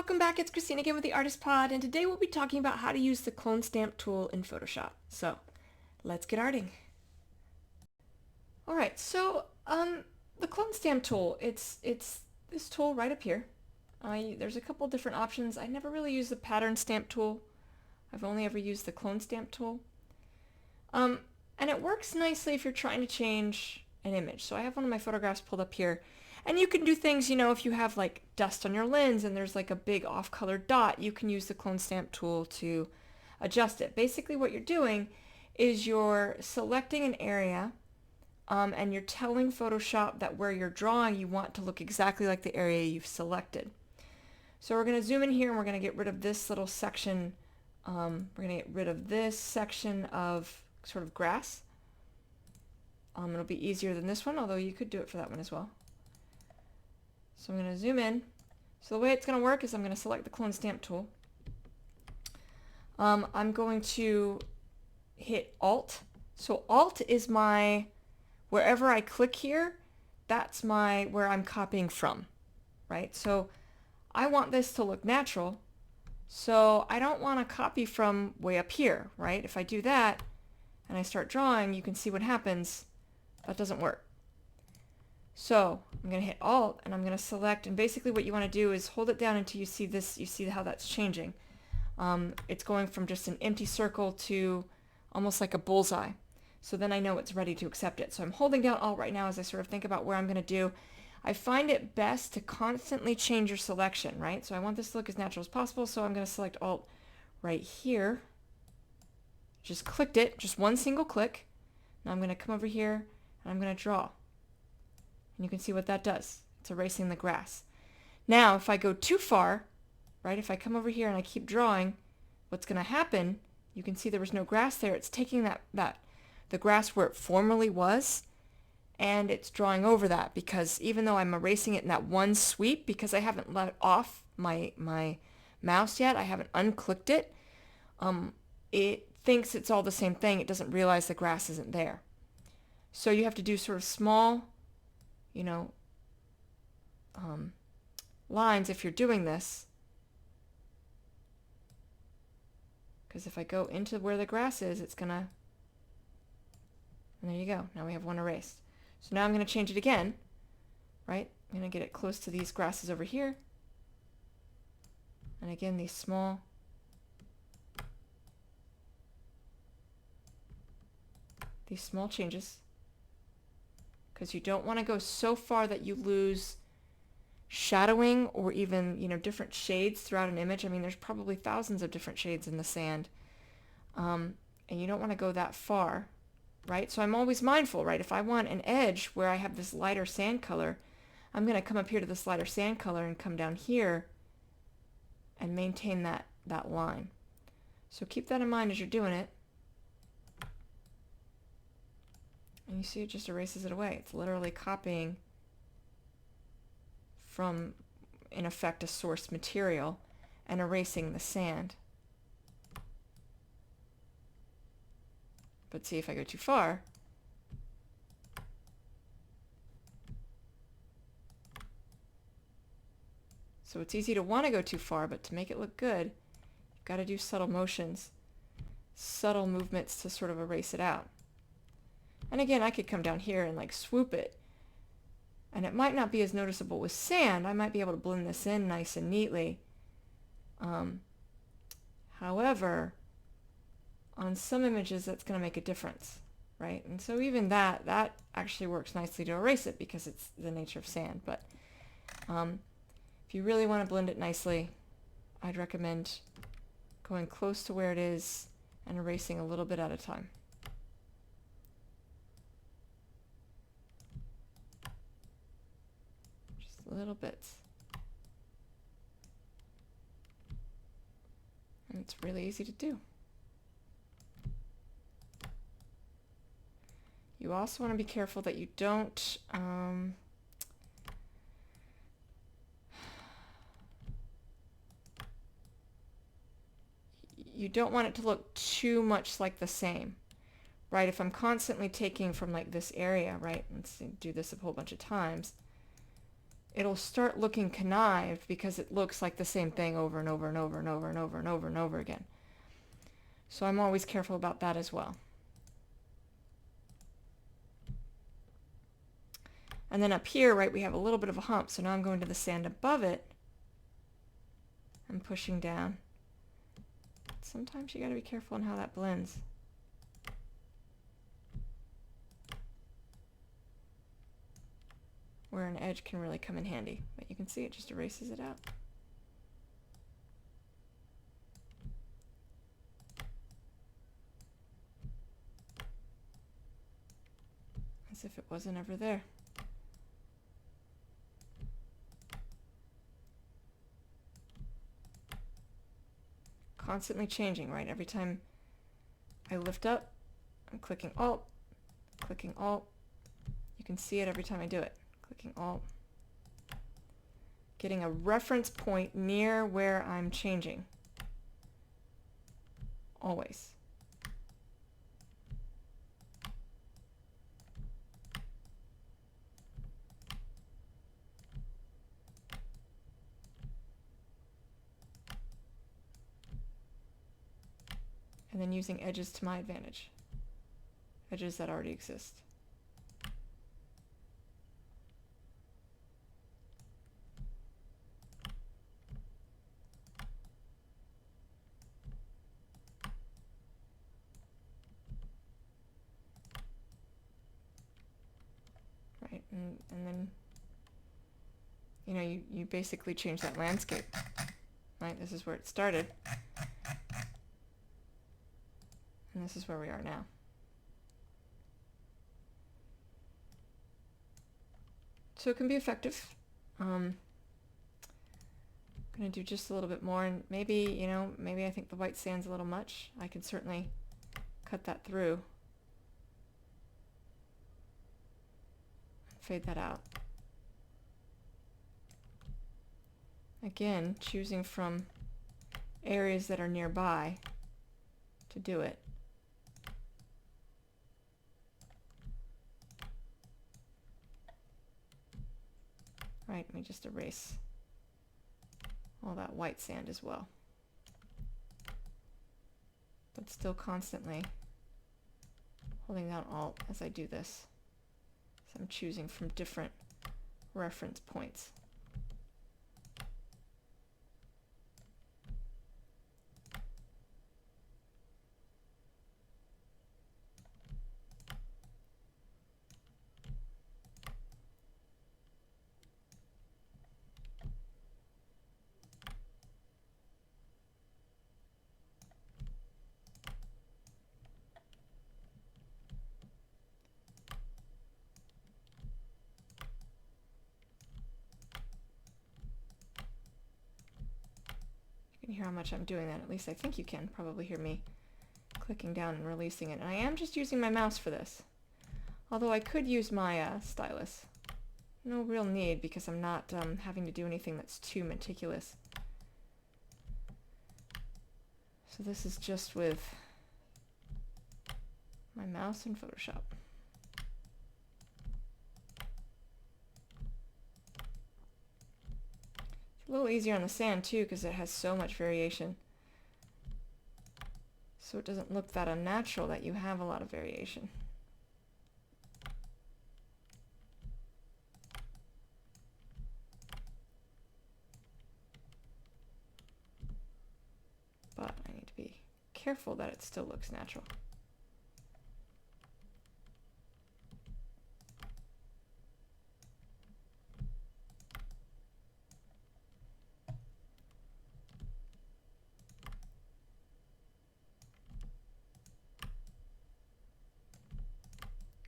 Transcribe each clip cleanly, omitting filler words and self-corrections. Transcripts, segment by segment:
welcome back. It's Christine again with the Artist Pod, and today we'll be talking about how to use the clone stamp tool in Photoshop. So, let's get arting. Alright, so the clone stamp tool, it's this tool right up here. There's a couple different options. I never really used the pattern stamp tool. I've only ever used the clone stamp tool. And it works nicely if you're trying to change an image. So I have one of my photographs pulled up here. And you can do things, if you have like dust on your lens and there's like a big off-color dot, you can use the clone stamp tool to adjust it. Basically what you're doing is you're selecting an area and you're telling Photoshop that where you're drawing you want to look exactly like the area you've selected. So we're going to zoom in here and we're going to get rid of this little section. We're going to get rid of this section of sort of grass. It'll be easier than this one, although you could do it for that one as well. So I'm going to zoom in. So the way it's going to work is I'm going to select the clone stamp tool. I'm going to hit Alt. So Alt is wherever I click here, that's where I'm copying from, right? So I want this to look natural. So I don't want to copy from way up here, right? If I do that and I start drawing, you can see what happens. That doesn't work. So I'm going to hit Alt and I'm going to select, and basically what you want to do is hold it down until you see this, you see how that's changing. It's going from just an empty circle to almost like a bullseye. So then I know it's ready to accept it. So I'm holding down Alt right now as I sort of think about where I'm going to do. I find it best to constantly change your selection, right? So I want this to look as natural as possible, so I'm going to select Alt right here. Just clicked it, just one single click. Now I'm going to come over here and I'm going to draw. And you can see what that does. It's erasing the grass. Now, if I go too far, right, if I come over here and I keep drawing, what's going to happen, you can see there was no grass there. It's taking the grass where it formerly was, and it's drawing over that, because even though I'm erasing it in that one sweep, because I haven't let off my mouse yet, I haven't unclicked it, it thinks it's all the same thing. It doesn't realize the grass isn't there. So you have to do sort of small lines if you're doing this, because if I go into where the grass is, it's gonna, and there you go, now we have one erased. So now I'm going to change it again, right? I'm going to get it close to these grasses over here, and again these small changes, because you don't want to go so far that you lose shadowing or even different shades throughout an image. I mean, there's probably thousands of different shades in the sand, and you don't want to go that far, right? So I'm always mindful, right? If I want an edge where I have this lighter sand color, I'm going to come up here to this lighter sand color and come down here and maintain that line. So keep that in mind as you're doing it. And you see it just erases it away. It's literally copying from, in effect, a source material and erasing the sand. But see, if I go too far, so it's easy to want to go too far, but to make it look good, you've got to do subtle motions, subtle movements to sort of erase it out. And again, I could come down here and like swoop it, and it might not be as noticeable with sand. I might be able to blend this in nice and neatly. However, on some images that's going to make a difference, right? And so even that actually works nicely to erase it because it's the nature of sand. But if you really want to blend it nicely, I'd recommend going close to where it is and erasing a little bit at a time. Little bits. And it's really easy to do. You also want to be careful that you don't want it to look too much like the same, right? If I'm constantly taking from like this area, right? Let's do this a whole bunch of times. it'll start looking connived because it looks like the same thing over and over and over and over and over and over and over again. So I'm always careful about that as well. And then up here, right, we have a little bit of a hump. So now I'm going to the sand above it. I'm pushing down. Sometimes you got to be careful on how that blends. Where an edge can really come in handy. But you can see it just erases it out. As if it wasn't ever there. Constantly changing, right? Every time I lift up, I'm clicking Alt, clicking Alt. You can see it every time I do it. Clicking Alt. Getting a reference point near where I'm changing. Always. And then using edges to my advantage. Edges that already exist. Right, and then, you know, you basically change that landscape. Right, this is where it started. And this is where we are now. So it can be effective. I'm going to do just a little bit more, and maybe, you know, maybe I think the white sand's a little much. I can certainly cut that through. Fade that out. Again, choosing from areas that are nearby to do it. Right, let me just erase all that white sand as well. But still constantly holding down Alt as I do this. So I'm choosing from different reference points. You can hear how much I'm doing that. At least I think you can probably hear me clicking down and releasing it. And I am just using my mouse for this. Although I could use my stylus. No real need because I'm not having to do anything that's too meticulous. So this is just with my mouse and Photoshop. It's a little easier on the sand too because it has so much variation. So it doesn't look that unnatural that you have a lot of variation. But I need to be careful that it still looks natural.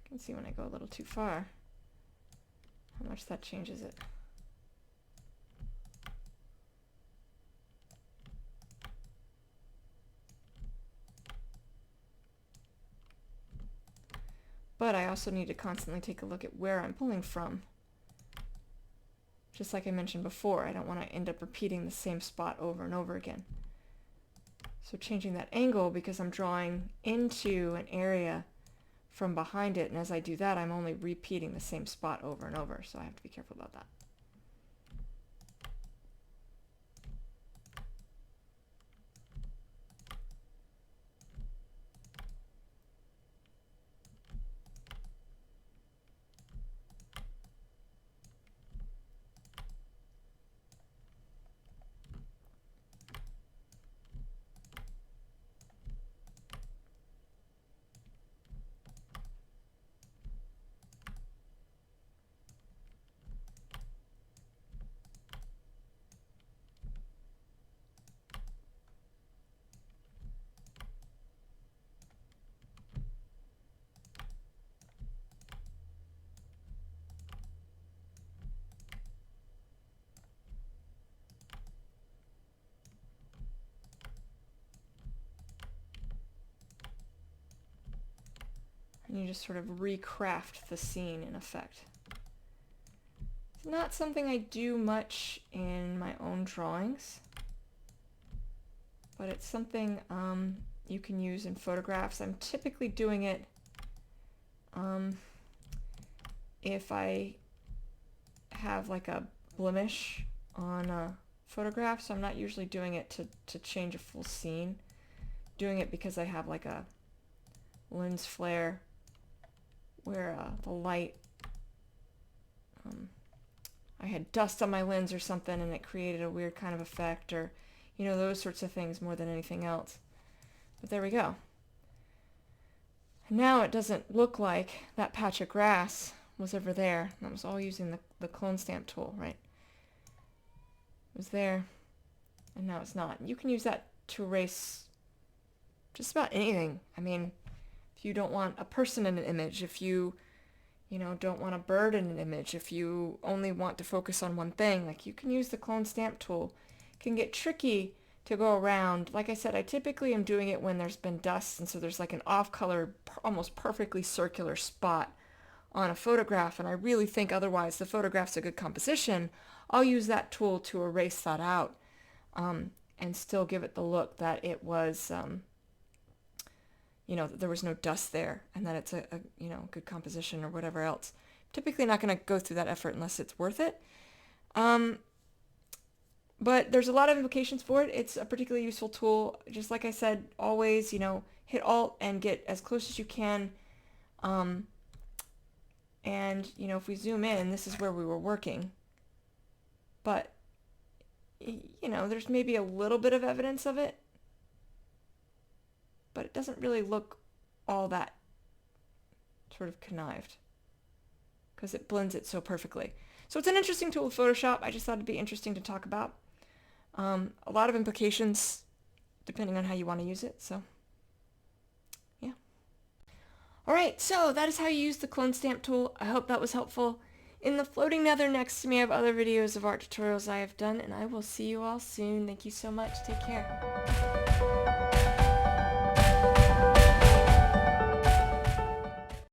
You can see when I go a little too far how much that changes it. But I also need to constantly take a look at where I'm pulling from. Just like I mentioned before, I don't want to end up repeating the same spot over and over again. So changing that angle because I'm drawing into an area from behind it, and as I do that, I'm only repeating the same spot over and over, so I have to be careful about that. And you just sort of recraft the scene in effect. It's not something I do much in my own drawings, but it's something you can use in photographs. I'm typically doing it if I have like a blemish on a photograph, so I'm not usually doing it to change a full scene. Doing it because I have like a lens flare where the light, I had dust on my lens or something and it created a weird kind of effect, or you know, those sorts of things more than anything else. But there we go. And now it doesn't look like that patch of grass was ever there. That was all using the clone stamp tool, right? It was there, and now it's not. You can use that to erase just about anything. I mean, if you don't want a person in an image, if you know, don't want a bird in an image, if you only want to focus on one thing, like you can use the clone stamp tool. It can get tricky to go around. Like I said, I typically am doing it when there's been dust, and so there's like an off-color, almost perfectly circular spot on a photograph, and I really think otherwise the photograph's a good composition. I'll use that tool to erase that out and still give it the look that it was, you know, that there was no dust there and that it's a you know, good composition or whatever else. Typically not going to go through that effort unless it's worth it. But there's a lot of implications for it. It's a particularly useful tool. Just like I said, always, you know, hit Alt and get as close as you can. And, you know, if we zoom in, this is where we were working. But, you know, there's maybe a little bit of evidence of it, but it doesn't really look all that sort of connived because it blends it so perfectly. So it's an interesting tool with Photoshop. I just thought it'd be interesting to talk about. A lot of implications depending on how you want to use it. So, yeah. All right, so that is how you use the clone stamp tool. I hope that was helpful. In the floating nether next to me, I have other videos of art tutorials I have done, and I will see you all soon. Thank you so much. Take care.